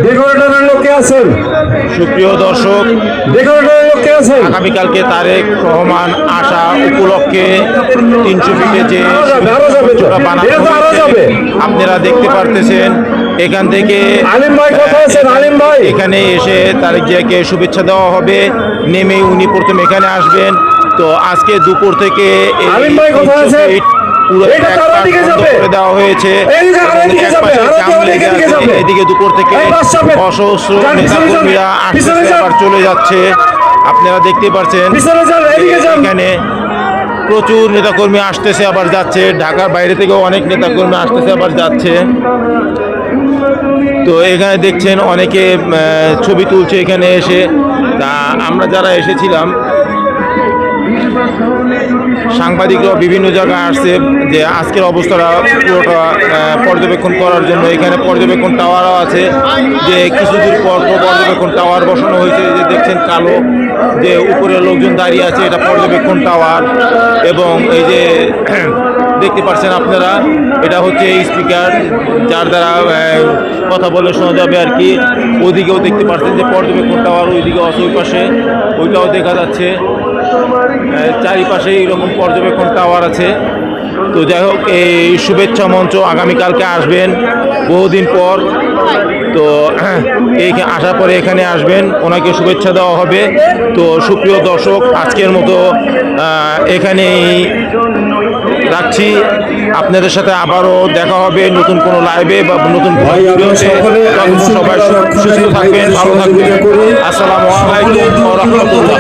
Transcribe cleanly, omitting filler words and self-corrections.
ডেকোরেটরের লোকে আছেন? সুপ্রিয় দর্শক, ডেকোরেটরের লোকে আছেন? আগামীকালকে তারেক রহমান আসা উপলক্ষে 300 ফিটে যে শুভেচ্ছাটা বানানো হয়েছে, আপনারা দেখতে পারতেছেন। এখান থেকে আলিম ভাই কোথায় আছেন? আলিম ভাই এখানে এসে তারেক জিয়াকে শুভেচ্ছা দেওয়া হবে। নেমে উনি প্রথম এখানে আসবেন। তো আজকে দুপুর থেকে আলিম ভাই কোথায় আছেন? পুরো এটা তার দিকে যাবে, করে দেওয়া হয়েছে। এদিকে দুপুর থেকে অসহস্র নেতাকর্মীরা আসতেছে আবার চলে যাচ্ছে, আপনারা দেখতে পাচ্ছেন। এখানে প্রচুর নেতাকর্মী আসতেছে আবার যাচ্ছে, ঢাকার বাইরে থেকেও অনেক নেতাকর্মী আসতেছে আবার যাচ্ছে। তো এখানে দেখছেন অনেকে ছবি তুলছে এখানে এসে। তা আমরা যারা এসেছিলাম, সাংবাদিকরাও বিভিন্ন জায়গায় আসছে যে আজকের অবস্থাটা পুরোটা পর্যবেক্ষণ করার জন্য। এখানে পর্যবেক্ষণ টাওয়ারও আছে, যে কিছু দূর পর পর্যবেক্ষণ টাওয়ার বসানো হয়েছে। যে দেখছেন কালো যে উপরে লোকজন দাঁড়িয়ে আছে, এটা পর্যবেক্ষণ টাওয়ার। এবং এই যে দেখতে পাচ্ছেন আপনারা, এটা হচ্ছে স্পিকার যার দ্বারা কথা বলে শোনা যাবে আর কি। ওইদিকেও দেখতে পাচ্ছেন যে পর্যবেক্ষণ টাওয়ার, ওইদিকে ওই পাশে ওইটাও দেখা যাচ্ছে। চারিপাশে এইরকম পর্যবেক্ষণ টাওয়ার আছে। তো যাই হোক, এই শুভেচ্ছা মঞ্চ আগামীকালকে আসবেন বহুদিন পর। তো এই আসার পরে এখানে আসবেন, ওনাকে শুভেচ্ছা দেওয়া হবে। তো সুপ্রিয় দর্শক, আজকের মতো এখানেই রাখছি। আপনাদের সাথে আবারও দেখা হবে নতুন কোনো লাইভে বা নতুন ভিডিওতে। সবাই সুস্থ থাকবেন, ভালো থাকবেন। আসসালামু আলাইকুম ওয়া রাহমাতুল্লাহ।